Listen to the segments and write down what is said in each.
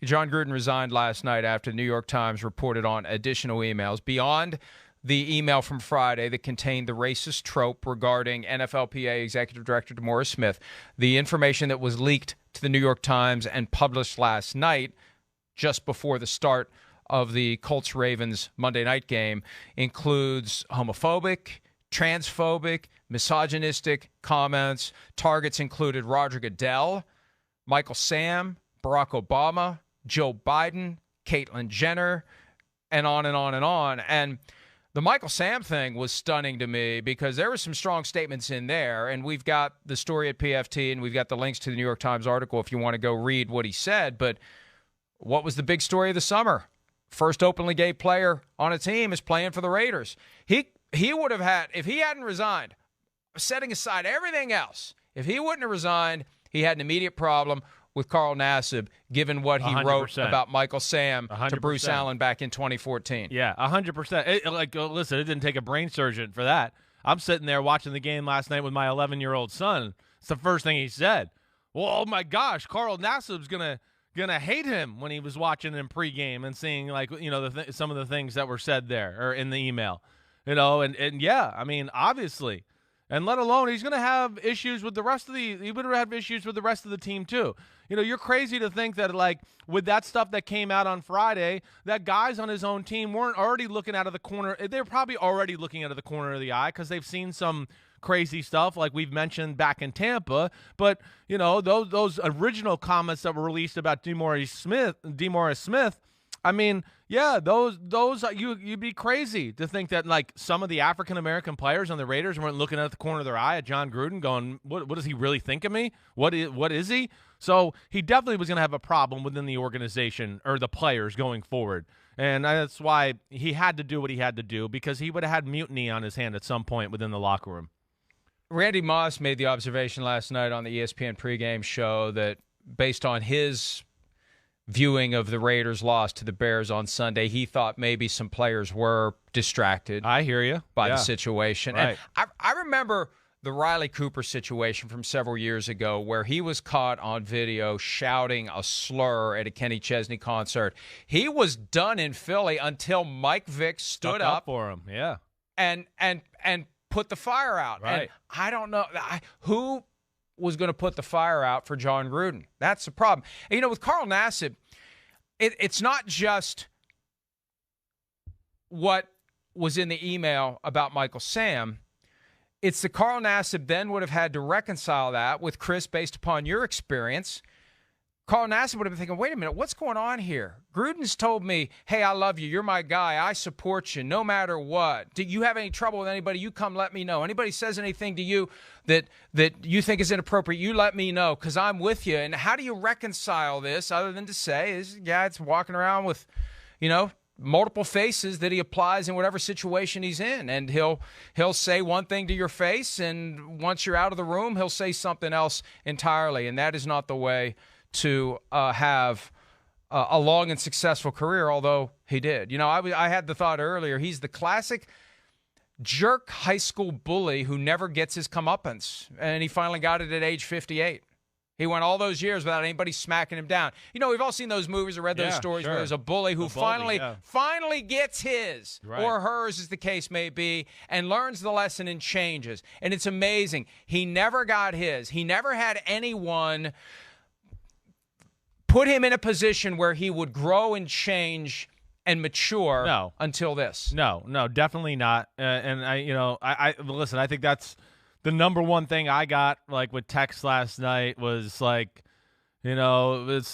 Jon Gruden resigned last night after the New York Times reported on additional emails beyond the email from Friday that contained the racist trope regarding NFLPA Executive Director DeMaurice Smith. The information that was leaked to the New York Times and published last night, just before the start of the Colts-Ravens Monday night game, includes homophobic, transphobic, misogynistic comments. Targets included Roger Goodell, Michael Sam, Barack Obama, Joe Biden, Caitlyn Jenner, and on and on and on. And the Michael Sam thing was stunning to me because there were some strong statements in there, and we've got the story at PFT, and we've got the links to the New York Times article if you want to go read what he said. But what was the big story of the summer? First openly gay player on a team is playing for the Raiders. He would have had, if he hadn't resigned, setting aside everything else, if he wouldn't have resigned, he had an immediate problem with Carl Nassib, given what he 100%. wrote about Michael Sam 100%. to Bruce Allen back in 2014. Yeah, 100%. Listen, it didn't take a brain surgeon for that. I'm sitting there watching the game last night with my 11-year-old son. It's the first thing he said. Well, oh my gosh, Carl Nassib's gonna hate him when he was watching him pregame and seeing some of the things that were said there or in the email, and yeah, I mean, obviously. And let alone he's going to have issues with the rest of he would have issues with the rest of the team too. You're crazy to think that with that stuff that came out on Friday, that guys on his own team weren't already looking out of the corner. They're probably already looking out of the corner of the eye because they've seen some crazy stuff like we've mentioned back in Tampa. But, those original comments that were released about DeMaurice Smith, I mean, yeah, those you'd be crazy to think that some of the African American players on the Raiders weren't looking at the corner of their eye at Jon Gruden, going, "What does he really think of me? What is he?" So he definitely was going to have a problem within the organization or the players going forward, and that's why he had to do what he had to do because he would have had mutiny on his hand at some point within the locker room. Randy Moss made the observation last night on the ESPN pregame show that based on his viewing of the Raiders' loss to the Bears on Sunday, he thought maybe some players were distracted. I hear you. By the situation. Right. And I remember the Riley Cooper situation from several years ago where he was caught on video shouting a slur at a Kenny Chesney concert. He was done in Philly until Mike Vick stood up for him. Yeah. And put the fire out. Right. And I don't know who was going to put the fire out for Jon Gruden. That's the problem. And, with Carl Nassib, it's not just what was in the email about Michael Sam. It's that Carl Nassib then would have had to reconcile that with Chris based upon your experience. Carl Nassib would have been thinking, wait a minute, what's going on here? Gruden's told me, hey, I love you. You're my guy. I support you no matter what. Do you have any trouble with anybody? You come let me know. Anybody says anything to you that you think is inappropriate, you let me know because I'm with you. And how do you reconcile this other than to say, it's walking around with, multiple faces that he applies in whatever situation he's in. And he'll say one thing to your face, and once you're out of the room, he'll say something else entirely. And that is not the way to have a long and successful career, although he did. I had the thought earlier, he's the classic jerk high school bully who never gets his comeuppance, and he finally got it at age 58. He went all those years without anybody smacking him down. We've all seen those movies or read those stories where there's a bully who finally gets his, or hers as the case may be, and learns the lesson and changes. And it's amazing. He never got his. He never had anyone put him in a position where he would grow and change and mature until this. No, definitely not. And I listen, I think that's the number one thing I got with text last night was it's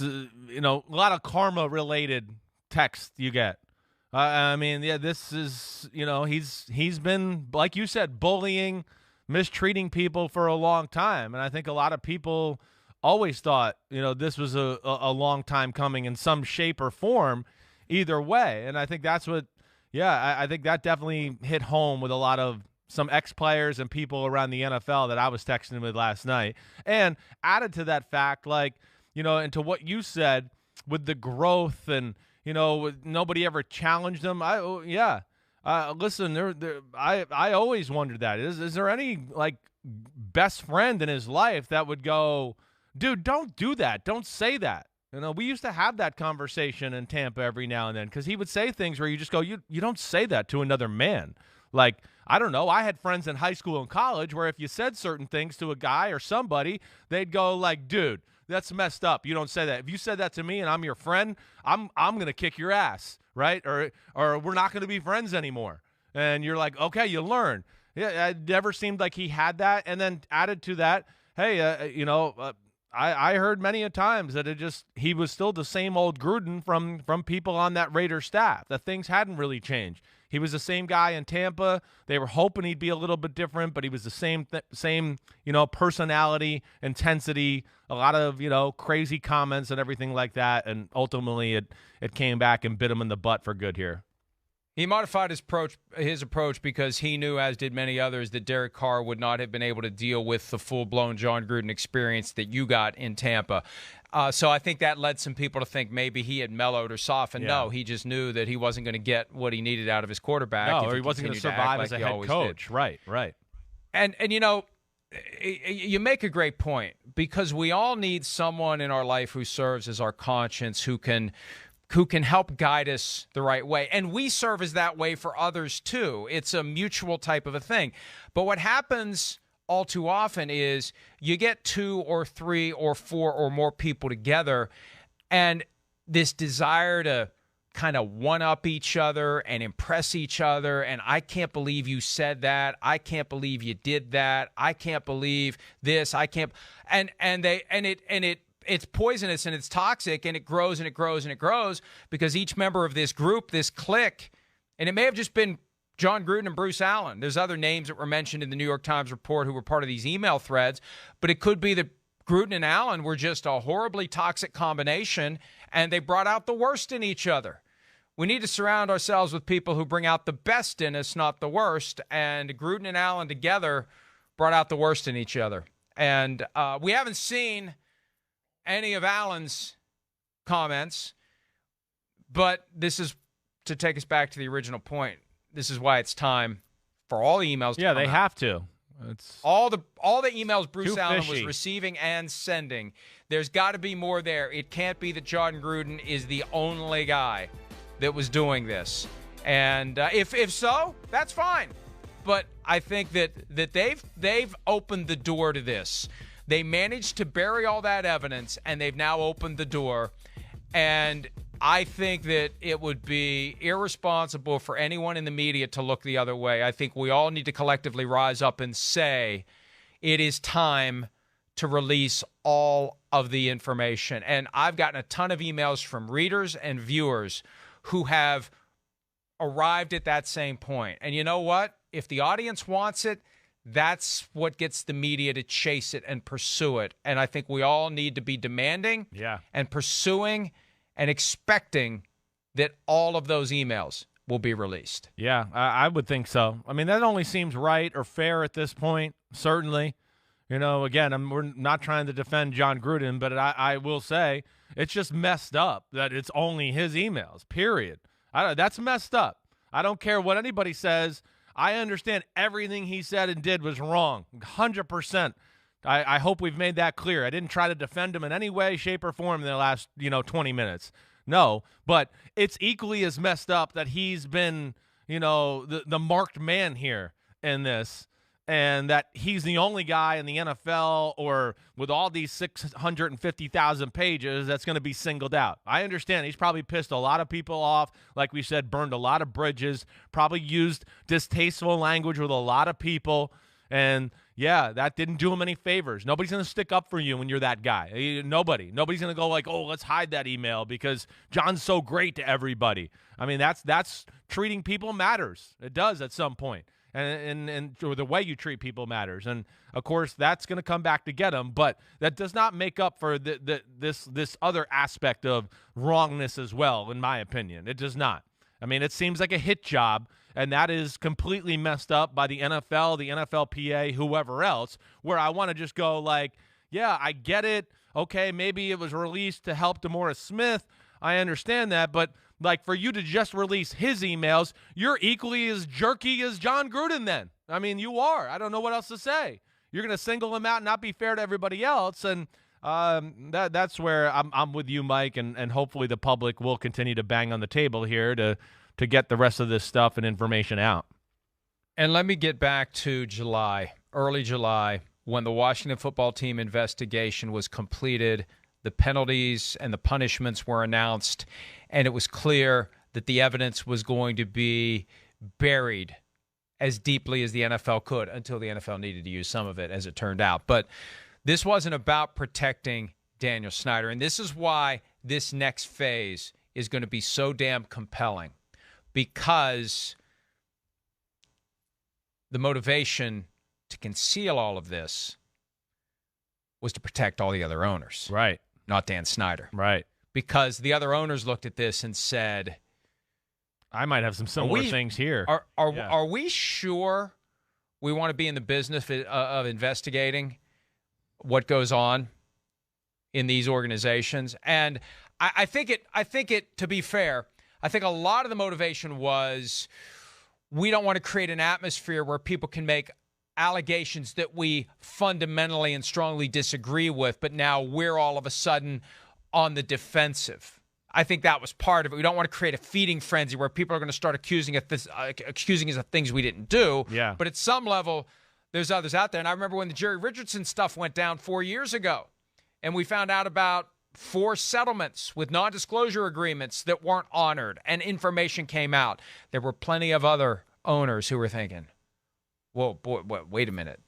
a lot of karma related text you get. This is, he's been, like you said, bullying, mistreating people for a long time. And I think a lot of people always thought, this was a long time coming in some shape or form either way. And I think that's what, I think that definitely hit home with a lot of some ex-players and people around the NFL that I was texting with last night. And added to that fact, and to what you said with the growth and, nobody ever challenged him. Listen, I always wondered that. Is there any, best friend in his life that would go, dude, don't do that. Don't say that. You know, we used to have that conversation in Tampa every now and then because he would say things where you just go, you don't say that to another man. Like, I don't know. I had friends in high school and college where if you said certain things to a guy or somebody, they'd go like, dude, that's messed up. You don't say that. If you said that to me and I'm your friend, I'm going to kick your ass, right? Or we're not going to be friends anymore. And you're like, okay, you learn. Yeah, it never seemed like he had that. And then added to that, hey, I heard many a times that he was still the same old Gruden from people on that Raiders staff, that things hadn't really changed. He was the same guy in Tampa. They were hoping he'd be a little bit different, but he was the same personality, intensity, a lot of, crazy comments and everything like that. And ultimately it came back and bit him in the butt for good here. He modified his approach because he knew, as did many others, that Derek Carr would not have been able to deal with the full-blown Jon Gruden experience that you got in Tampa. So I think that led some people to think maybe he had mellowed or softened. Yeah. No, he just knew that he wasn't going to get what he needed out of his quarterback. No, or he wasn't going to survive as a head coach. Right. And you make a great point because we all need someone in our life who serves as our conscience, who can help guide us the right way. And we serve as that way for others too. It's a mutual type of a thing. But what happens all too often is you get 2 or 3 or 4 or more people together, and this desire to kind of one-up each other and impress each other, and I can't believe you said that. I can't believe you did that. I can't believe this. I can't. It's poisonous and it's toxic, and it grows and it grows and it grows because each member of this group, this clique, and it may have just been Jon Gruden and Bruce Allen. There's other names that were mentioned in the New York Times report who were part of these email threads, but it could be that Gruden and Allen were just a horribly toxic combination, and they brought out the worst in each other. We need to surround ourselves with people who bring out the best in us, not the worst, and Gruden and Allen together brought out the worst in each other. And we haven't seen any of Allen's comments, but this is to take us back to the original point. This is why it's time for all the emails to come they out. have to. It's all the emails Bruce Allen fishy. was receiving and sending. There's got to be more there. It can't be that Jon Gruden is the only guy that was doing this. And if so, that's fine. But I think that they've opened the door to this. They managed to bury all that evidence, and they've now opened the door. And I think that it would be irresponsible for anyone in the media to look the other way. I think we all need to collectively rise up and say it is time to release all of the information. And I've gotten a ton of emails from readers and viewers who have arrived at that same point. And you know what? If the audience wants it, that's what gets the media to chase it and pursue it. And I think we all need to be demanding and pursuing and expecting that all of those emails will be released. Yeah, I would think so. I mean, that only seems right or fair at this point, certainly. Again, we're not trying to defend Jon Gruden, but I will say it's just messed up that it's only his emails, period. That's messed up. I don't care what anybody says. I understand everything he said and did was wrong, 100%. I hope we've made that clear. I didn't try to defend him in any way, shape, or form in the last 20 minutes. No, but it's equally as messed up that he's been the marked man here in this, and that he's the only guy in the NFL or with all these 650,000 pages that's going to be singled out. I understand he's probably pissed a lot of people off, like we said, burned a lot of bridges, probably used distasteful language with a lot of people, and yeah, that didn't do him any favors. Nobody's going to stick up for you when you're that guy. Nobody's going to go like, oh, let's hide that email because John's so great to everybody. I mean, that's treating people matters. It does at some point. And the way you treat people matters. And, of course, that's going to come back to get him. But that does not make up for this other aspect of wrongness as well, in my opinion. It does not. I mean, it seems like a hit job, and that is completely messed up by the NFL, the NFLPA, whoever else, where I want to just go like, yeah, I get it. Okay, maybe it was released to help DeMaurice Smith. I understand that, but like for you to just release his emails, you're equally as jerky as Jon Gruden then. I mean, you are. I don't know what else to say. You're going to single him out and not be fair to everybody else. And That's where I'm with you, Mike, and hopefully the public will continue to bang on the table here to get the rest of this stuff and information out. And let me get back to July, early July, when the Washington football team investigation was completed, the penalties and the punishments were announced, and it was clear that the evidence was going to be buried as deeply as the NFL could until the NFL needed to use some of it, as it turned out. But this wasn't about protecting Daniel Snyder, and this is why this next phase is going to be so damn compelling, because the motivation to conceal all of this was to protect all the other owners. Right. Not Dan Snyder. Right. Because the other owners looked at this and said, I might have some similar things here. Are we sure we want to be in the business of investigating what goes on in these organizations? And I think it, to be fair, I think a lot of the motivation was we don't want to create an atmosphere where people can make allegations that we fundamentally and strongly disagree with, but now we're all of a sudden on the defensive. I think that was part of it. We don't want to create a feeding frenzy where people are going to start accusing us of things we didn't do. Yeah. But at some level, there's others out there. And I remember when the Jerry Richardson stuff went down 4 years ago, and we found out about 4 settlements with non-disclosure agreements that weren't honored, and information came out. There were plenty of other owners who were thinking, whoa, boy, wait a minute.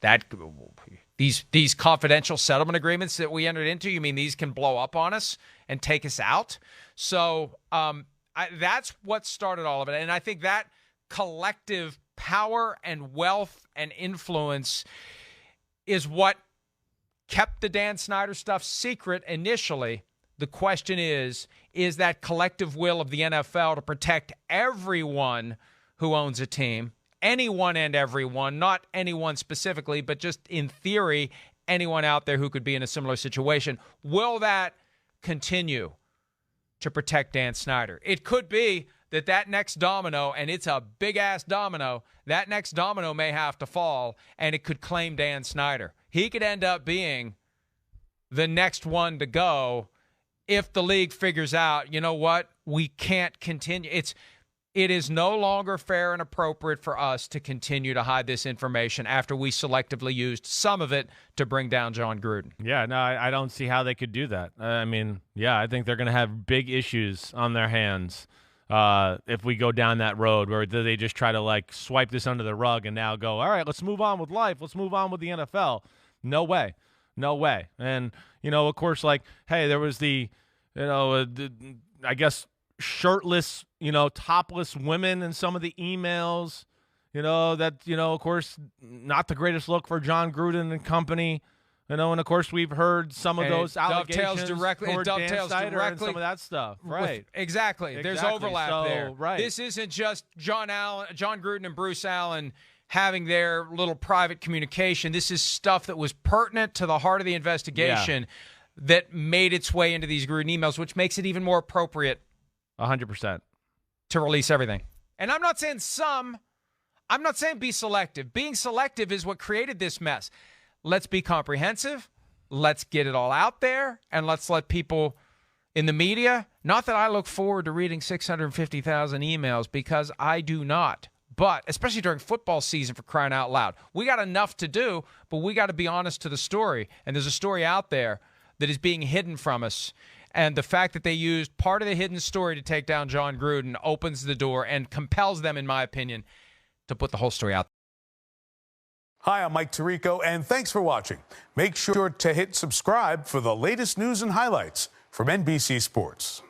These confidential settlement agreements that we entered into, you mean these can blow up on us and take us out? So that's what started all of it. And I think that collective power and wealth and influence is what kept the Dan Snyder stuff secret initially. The question is that collective will of the NFL to protect everyone who owns a team, anyone and everyone, not anyone specifically, but just in theory, anyone out there who could be in a similar situation. Will that continue to protect Dan Snyder? It could be that next domino, and it's a big-ass domino, that next domino may have to fall, and it could claim Dan Snyder. He could end up being the next one to go if the league figures out, you know what, we can't continue. It is no longer fair and appropriate for us to continue to hide this information after we selectively used some of it to bring down Jon Gruden. Yeah, no, I don't see how they could do that. I mean, yeah, I think they're going to have big issues on their hands if we go down that road where they just try to, like, swipe this under the rug and now go, all right, let's move on with life. Let's move on with the NFL. No way. No way. And, of course, like, hey, there was I guess, shirtless, topless women in some of the emails, of course, not the greatest look for Jon Gruden and company, and of course we've heard some of those allegations dovetails directly and some of that stuff. Right. Exactly. There's overlap there. Right. This isn't just Jon Gruden and Bruce Allen having their little private communication. This is stuff that was pertinent to the heart of the investigation that made its way into these Gruden emails, which makes it even more appropriate 100% to release everything. And I'm not saying I'm not saying be selective. Being selective is what created this mess. Let's be comprehensive. Let's get it all out there, and let's let people in the media, not that I look forward to reading 650,000 emails, because I do not, but especially during football season, for crying out loud. We got enough to do, but we got to be honest to the story, and there's a story out there that is being hidden from us. And the fact that they used part of the hidden story to take down Jon Gruden opens the door and compels them, in my opinion, to put the whole story out. Hi, I'm Mike Tirico, and thanks for watching. Make sure to hit subscribe for the latest news and highlights from NBC Sports.